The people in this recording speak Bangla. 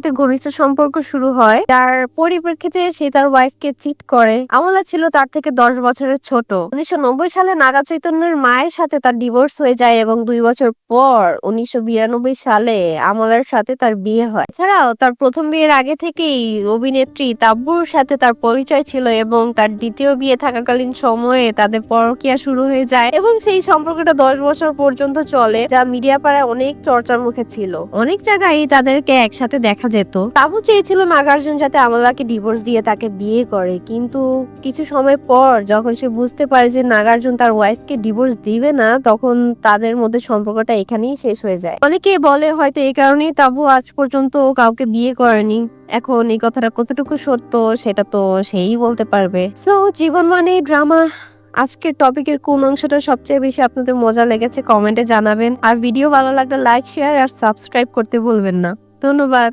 সাথে ঘনিষ্ঠ সম্পর্ক শুরু হয়, যার পরিপ্রেক্ষিতে সে তার ওয়াইফকে চিট করে। আমলা ছিল তার থেকে 10 বছরের ছোট। 1990 সালে নাগা চৈতন্যের মায়ের সাথে তার ডিভোর্স হয়ে যায় এবং 2 বছর পর 1992 সালে আমলার সাথে তার বিয়ে হয়। এছাড়াও তার প্রথম বিয়ের আগে থেকেই অভিনেত্রী তাব্বুর সাথে তার পরিচয় ছিল এবং তার দ্বিতীয় বিয়ে থাকাকালীন সময়ে তাদের পরকীয়া শুরু হয়ে যায় এবং সেই সম্পর্কটা 10 বছর পর্যন্ত চলে, যা মিডিয়া পাড়ায় অনেক চর্চার মুখে ছিল। অনেক জায়গায় তাদেরকে একসাথে দেখা যেত। তাবু চেয়েছিল নাগার্জুন যাতে আমলাকে ডিভোর্স দিয়ে তাকে বিয়ে করে, কিন্তু কিছু সময় পর যখন সে বুঝতে পারে যে নাগার্জুন তার ওয়াইফকে ডিভোর্স দিবে না, তখন তাদের মধ্যে সম্পর্কটা এখানেই শেষ হয়ে যায়। অনেকে বলে হয়তো এই কারণেই তাবু আজ পর্যন্ত কাউকে বিয়ে করেনি। এখন এই কথাটা কতটুকু সত্য সেটা তো সেই বলতে পারবে। সো জীবন মানে ড্রামা। আজকের টপিকের কোন অংশটা সবচেয়ে বেশি আপনাদের মজা লেগেছে কমেন্টে জানাবেন। আর ভিডিও ভালো লাগলে লাইক, শেয়ার আর সাবস্ক্রাইব করতে ভুলবেন না। ধন্যবাদ।